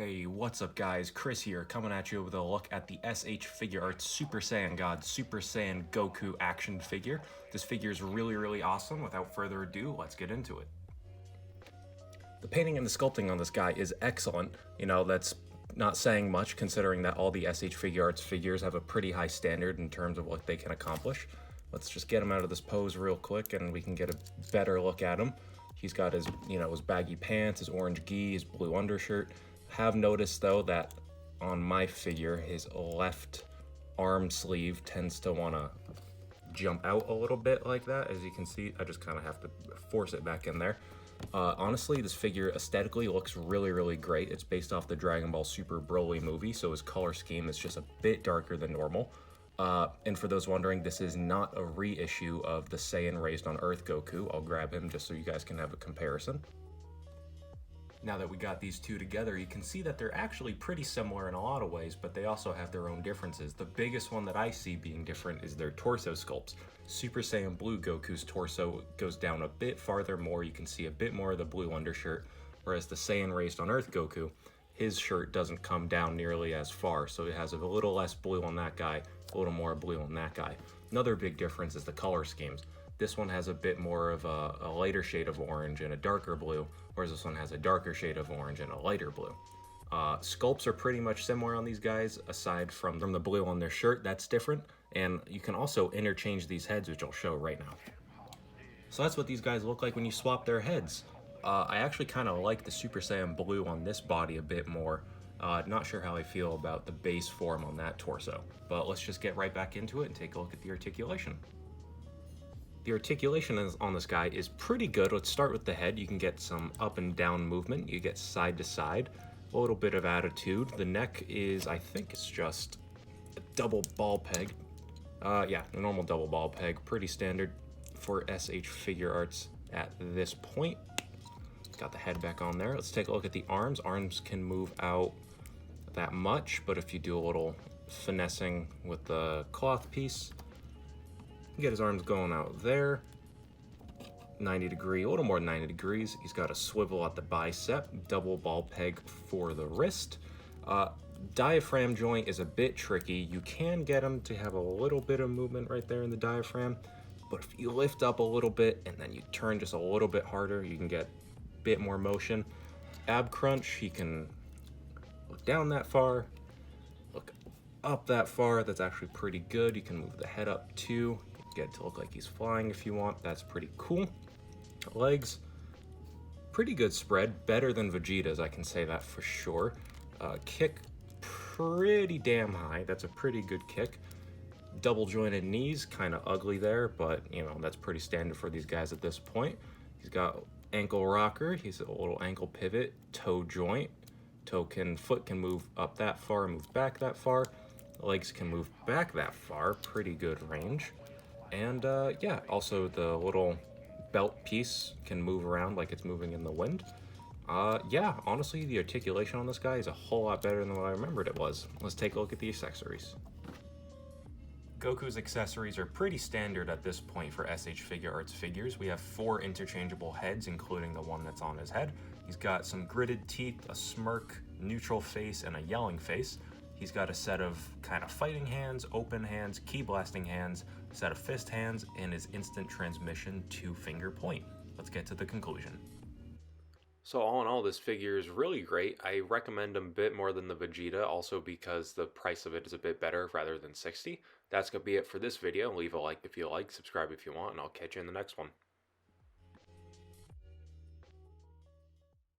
Hey, what's up guys? Chris here, coming at you with a look at the S.H Figuarts Super Saiyan God Super Saiyan Goku action figure. This figure is really awesome. Without further ado, let's get into it. The painting and the sculpting on this guy is excellent. You know, that's not saying much considering that all the S.H Figuarts figures have a pretty high standard in terms of what they can accomplish. Let's just get him out of this pose real quick and we can get a better look at him. He's got his, his baggy pants, his orange gi, his blue undershirt. Have noticed though that on my figure his left arm sleeve tends to want to jump out a little bit like that. As you can see, I just kind of have to force it back in there. Honestly, this figure aesthetically looks really great. It's based off the Dragon Ball Super Broly movie, so his color scheme is just a bit darker than normal. And for those wondering, this is not a reissue of the Saiyan Raised on Earth Goku. I'll grab him just so you guys can have a comparison. Now that we got these two together, you can see that they're actually pretty similar in a lot of ways, but they also have their own differences. The biggest one that I see being different is their torso sculpts. Super Saiyan Blue Goku's torso goes down a bit farther more. You can see a bit more of the blue undershirt, whereas the Saiyan Raised on Earth Goku, his shirt doesn't come down nearly as far, so it has a little less blue on that guy, a little more blue on that guy. Another big difference is the color schemes. This one has a bit more of a lighter shade of orange and a darker blue, whereas this one has a darker shade of orange and a lighter blue. Sculpts are pretty much similar on these guys, aside from the blue on their shirt, that's different. And you can also interchange these heads, which I'll show right now. So that's what these guys look like when you swap their heads. I actually kind of like the Super Saiyan Blue on this body a bit more. Not sure how I feel about the base form on that torso, but let's just get right back into it and take a look at the articulation. The articulation on this guy is pretty good. Let's start with the head. You can get some up and down movement. You get side to side, a little bit of attitude. The neck is, I think it's just a double ball peg. Yeah, a normal double ball peg. Pretty standard for S.H Figuarts at this point. Got the head back on there. Let's take a look at the arms. Arms can move out that much, but if you do a little finessing with the cloth piece, get his arms going out there, 90 degree, a little more than 90 degrees. He's got a swivel at the bicep, double ball peg for the wrist. Diaphragm joint is a bit tricky. You can get him to have a little bit of movement right there in the diaphragm, but if you lift up a little bit and then you turn just a little bit harder, you can get a bit more motion. Ab crunch, he can look down that far, look up that far. That's actually pretty good. You can move the head up too. Get it to look like he's flying if you want. That's pretty cool. Legs, pretty good spread, better than Vegeta's, I can say that for sure. Kick, pretty damn high. That's a pretty good kick. Double jointed knees, kind of ugly there, but that's pretty standard for these guys at this point. He's got ankle rocker. He's a little ankle pivot, toe joint. Foot can move up that far, move back that far. Legs can move back that far, pretty good range. And yeah, also the little belt piece can move around like it's moving in the wind. Yeah, honestly, the articulation on this guy is a whole lot better than what I remembered it was. Let's take a look at the accessories. Goku's accessories are pretty standard at this point for S.H Figuarts figures. We have 4 interchangeable heads, including the one that's on his head. He's got some gritted teeth, a smirk, neutral face, and a yelling face. He's got a set of kind of fighting hands, open hands, ki blasting hands, a set of fist hands, and his instant transmission to finger point. Let's get to the conclusion. So all in all, this figure is really great. I recommend him a bit more than the Vegeta, also because the price of it is a bit better rather than $60. That's going to be it for this video. Leave a like if you like, subscribe if you want, and I'll catch you in the next one.